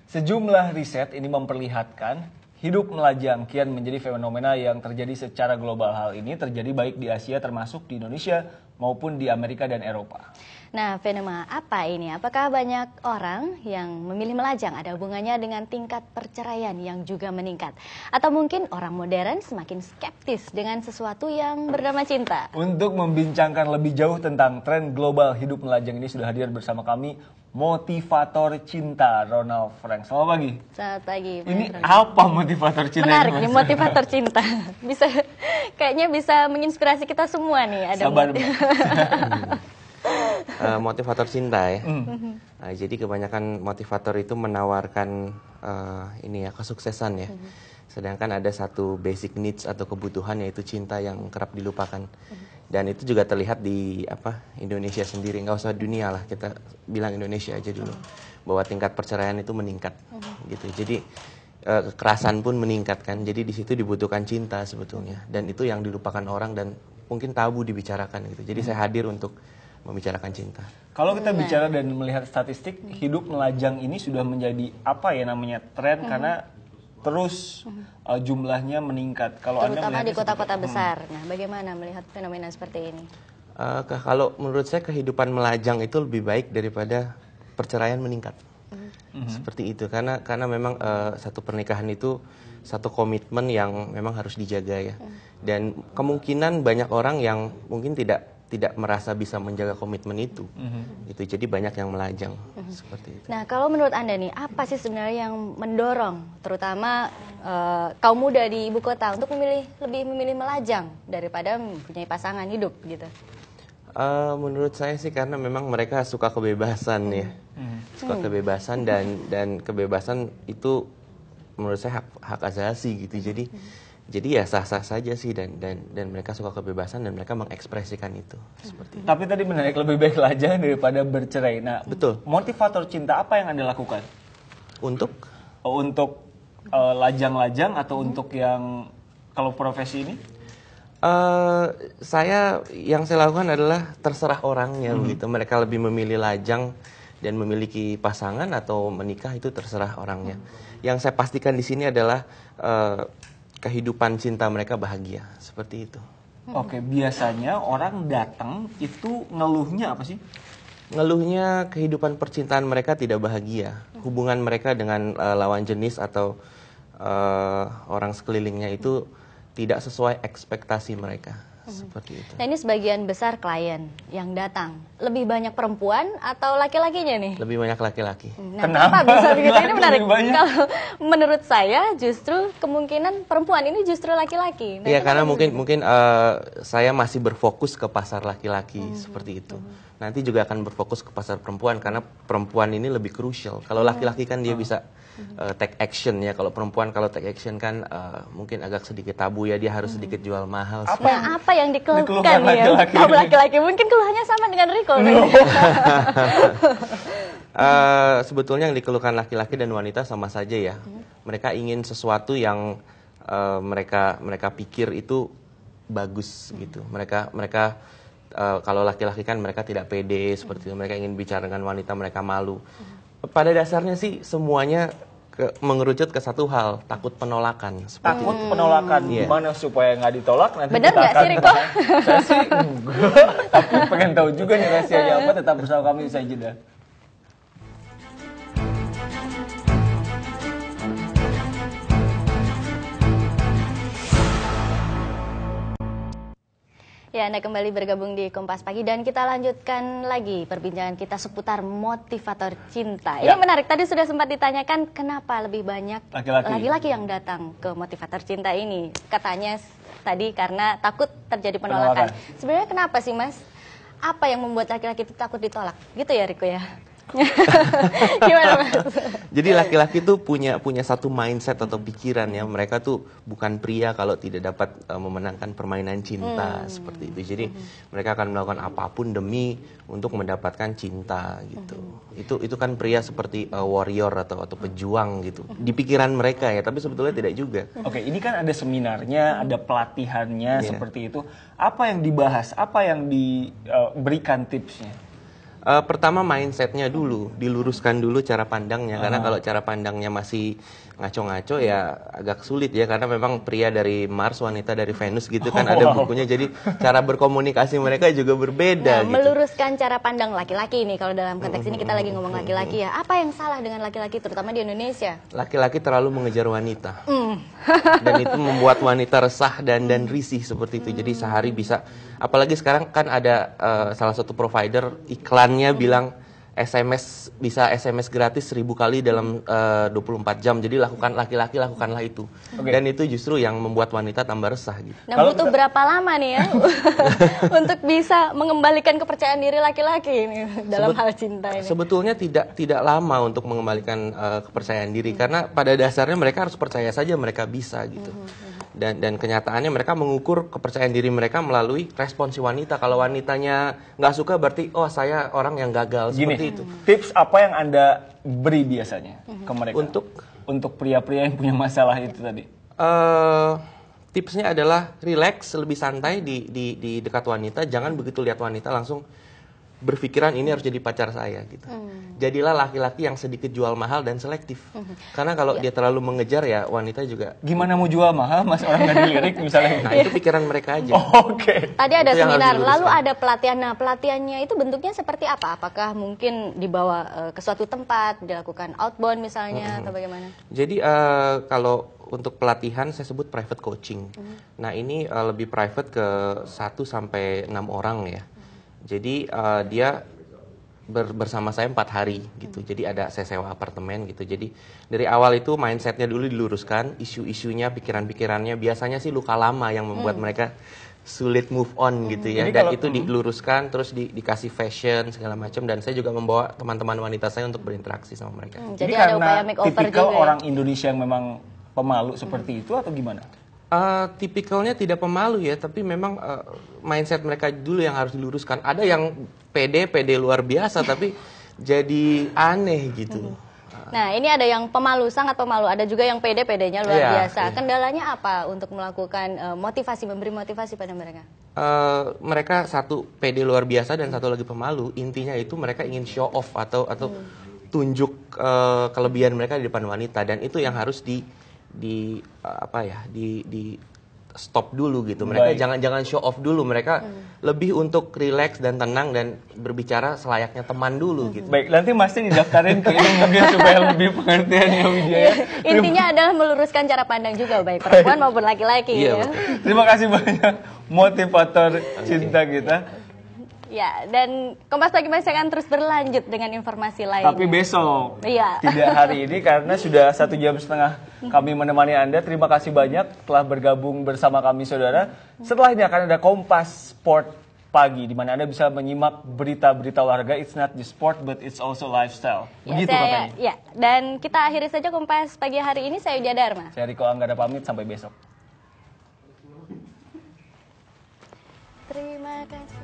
Sejumlah riset ini memperlihatkan hidup melajang kian menjadi fenomena yang terjadi secara global. Hal ini terjadi baik di Asia termasuk di Indonesia maupun di Amerika dan Eropa. Nah, fenomena apa ini? Apakah banyak orang yang memilih melajang ada hubungannya dengan tingkat perceraian yang juga meningkat? Atau mungkin orang modern semakin skeptis dengan sesuatu yang bernama cinta? Untuk membincangkan lebih jauh tentang tren global hidup melajang ini sudah hadir bersama kami motivator cinta Ronald Frank. Selamat pagi. Selamat pagi. Ini apa motivator cinta? Menarik nih, motivator cinta. Kayaknya bisa menginspirasi kita semua nih. Ada Sabar. Motivator cinta ya. Jadi kebanyakan motivator itu menawarkan kesuksesan ya. Sedangkan ada satu basic needs atau kebutuhan yaitu cinta yang kerap dilupakan. Dan itu juga terlihat di Indonesia sendiri, nggak usah dunia lah, kita bilang Indonesia aja dulu, bahwa tingkat perceraian itu meningkat gitu. Jadi kekerasan pun meningkat kan. Jadi di situ dibutuhkan cinta sebetulnya, dan itu yang dilupakan orang dan mungkin tabu dibicarakan gitu. Jadi saya hadir untuk membicarakan cinta. Kalau kita bicara dan melihat statistik, hidup melajang ini sudah menjadi tren karena terus jumlahnya meningkat. Kalau terutama di kota-kota besar. Nah, bagaimana melihat fenomena seperti ini? Kalau menurut saya kehidupan melajang itu lebih baik daripada perceraian meningkat. Seperti itu, karena memang satu pernikahan itu satu komitmen yang memang harus dijaga ya. Dan kemungkinan banyak orang yang mungkin tidak merasa bisa menjaga komitmen itu. Jadi banyak yang melajang seperti itu. Nah, kalau menurut Anda nih, apa sih sebenarnya yang mendorong terutama kaum muda di ibu kota untuk lebih memilih melajang daripada mempunyai pasangan hidup gitu? Menurut saya sih karena memang mereka suka kebebasan ya. Suka kebebasan dan kebebasan itu menurut saya hak asasi gitu. Jadi ya sah-sah saja sih dan mereka suka kebebasan dan mereka mengekspresikan itu seperti itu. Tapi tadi menarik lebih baik lajang daripada bercerai. Nah, betul. Motivator cinta apa yang Anda lakukan? Untuk lajang-lajang atau untuk yang kalau profesi ini? Yang saya lakukan adalah terserah orangnya begitu. Mereka lebih memilih lajang dan memiliki pasangan atau menikah itu terserah orangnya. Yang saya pastikan di sini adalah kehidupan cinta mereka bahagia, seperti itu. Oke, biasanya orang datang itu ngeluhnya apa sih? Ngeluhnya kehidupan percintaan mereka tidak bahagia. Hubungan mereka dengan lawan jenis atau orang sekelilingnya itu tidak sesuai ekspektasi mereka. Seperti itu. Nah, ini sebagian besar klien yang datang. Lebih banyak perempuan atau laki-lakinya nih? Lebih banyak laki-laki. Nah, kenapa bisa begitu? Ini menarik. Kalau menurut saya justru kemungkinan perempuan ini justru laki-laki. Iya, karena mungkin saya masih berfokus ke pasar laki-laki seperti itu. Nanti juga akan berfokus ke pasar perempuan karena perempuan ini lebih krusial. Kalau laki-laki kan dia bisa take action ya. Kalau perempuan kalau take action kan mungkin agak sedikit tabu ya, dia harus sedikit jual mahal. Apa yang dikeluhkan ya kaum laki-laki? Mungkin keluhannya sama dengan Riko. Sebetulnya yang dikeluhkan laki-laki dan wanita sama saja ya. Mereka ingin sesuatu yang mereka pikir itu bagus gitu. Mereka kalau laki-laki kan mereka tidak pede seperti itu. Mereka ingin bicara dengan wanita, mereka malu. Pada dasarnya sih semuanya mengerucut ke satu hal, takut penolakan. Takut penolakan, gimana supaya nggak ditolak? Nanti benar nggak sih, Riko? Saya sih enggak, tapi pengen tahu juga nih rahasianya apa. Tetap bersama kami, usai jeda. Ya, Anda kembali bergabung di Kompas Pagi dan kita lanjutkan lagi perbincangan kita seputar motivator cinta. Ini menarik, tadi sudah sempat ditanyakan kenapa lebih banyak laki-laki yang datang ke motivator cinta ini. Katanya tadi karena takut terjadi penolakan. Sebenarnya kenapa sih, Mas? Apa yang membuat laki-laki itu takut ditolak? Gitu ya, Riko ya? Gimana, Mas? Jadi laki-laki tuh punya satu mindset atau pikiran ya, mereka tuh bukan pria kalau tidak dapat memenangkan permainan cinta seperti itu. Jadi mereka akan melakukan apapun demi untuk mendapatkan cinta gitu. Itu kan pria seperti warrior atau pejuang gitu. Di pikiran mereka ya, tapi sebetulnya tidak juga. Oke, ini kan ada seminarnya, ada pelatihannya seperti itu. Apa yang dibahas? Apa yang diberikan tipsnya? Pertama mindsetnya dulu, diluruskan dulu cara pandangnya. Karena kalau cara pandangnya masih ngaco-ngaco ya agak sulit ya. Karena memang pria dari Mars, wanita dari Venus gitu kan ada bukunya. Jadi cara berkomunikasi mereka juga berbeda. Nah, meluruskan cara pandang laki-laki ini. Kalau dalam konteks ini kita lagi ngomong laki-laki ya. Apa yang salah dengan laki-laki terutama di Indonesia? Laki-laki terlalu mengejar wanita. Dan itu membuat wanita resah dan risih seperti itu. Jadi sehari bisa, apalagi sekarang kan ada salah satu provider iklannya bilang bisa SMS gratis 1000 kali dalam 24 jam. Jadi laki-laki lakukanlah itu. Dan itu justru yang membuat wanita tambah resah gitu. Nah, butuh berapa lama nih ya untuk bisa mengembalikan kepercayaan diri laki-laki ini dalam hal cinta ini? Sebetulnya tidak lama untuk mengembalikan kepercayaan diri karena pada dasarnya mereka harus percaya saja mereka bisa gitu. Dan kenyataannya mereka mengukur kepercayaan diri mereka melalui respon si wanita. Kalau wanitanya nggak suka berarti saya orang yang gagal. Gini, seperti itu. Tips apa yang Anda beri biasanya ke mereka? Untuk pria-pria yang punya masalah itu tadi? Tipsnya adalah relax, lebih santai di dekat wanita. Jangan begitu lihat wanita langsung berpikiran ini harus jadi pacar saya gitu. Jadilah laki-laki yang sedikit jual mahal dan selektif. Karena kalau dia terlalu mengejar ya wanita juga. Gimana mau jual mahal mas orang nggak dilirik misalnya? Nah itu pikiran mereka aja. Tadi ada seminar, lalu ada pelatihan. Nah pelatihannya itu bentuknya seperti apa? Apakah mungkin dibawa ke suatu tempat, dilakukan outbound misalnya atau bagaimana? Jadi kalau untuk pelatihan saya sebut private coaching. Nah ini lebih private ke 1 sampai 6 orang ya. Jadi dia bersama saya 4 hari gitu. Jadi saya sewa apartemen gitu. Jadi dari awal itu mindsetnya dulu diluruskan, isu-isunya, pikiran-pikirannya. Biasanya sih luka lama yang membuat mereka sulit move on gitu ya. Dan itu diluruskan, terus dikasih fashion segala macam. Dan saya juga membawa teman-teman wanita saya untuk berinteraksi sama mereka. Jadi ada upaya makeover juga. Tipikal orang Indonesia yang memang pemalu seperti itu atau gimana? Tipikalnya tidak pemalu ya, tapi memang mindset mereka dulu yang harus diluruskan. Ada yang pede luar biasa, tapi jadi aneh gitu. Nah, ini ada yang pemalu, sangat pemalu. Ada juga yang pede-pedenya luar biasa. Kendalanya apa untuk melakukan memberi motivasi pada mereka? Mereka satu pede luar biasa dan satu lagi pemalu. Intinya itu mereka ingin show off atau tunjuk kelebihan mereka di depan wanita, dan itu yang harus di stop dulu gitu. Mereka jangan show off dulu. Mereka lebih untuk relax dan tenang dan berbicara selayaknya teman dulu gitu. Baik, nanti masih didaftarin ke ini mungkin supaya lebih pengertian ya Widya. Intinya adalah meluruskan cara pandang juga baik perempuan maupun laki-laki ya. Terima kasih banyak motivator cinta kita. Ya, dan Kompas Pagi masih akan terus berlanjut dengan informasi lain. Tapi besok, tidak hari ini karena sudah 1,5 jam kami menemani Anda. Terima kasih banyak telah bergabung bersama kami, saudara. Setelah ini akan ada Kompas Sport Pagi, di mana Anda bisa menyimak berita-berita olahraga. It's not just sport, but it's also lifestyle. Begitu katanya. Ya, dan kita akhiri saja Kompas Pagi hari ini. Saya Widya Dharma. Saya Riko Anggara pamit, sampai besok. Terima kasih.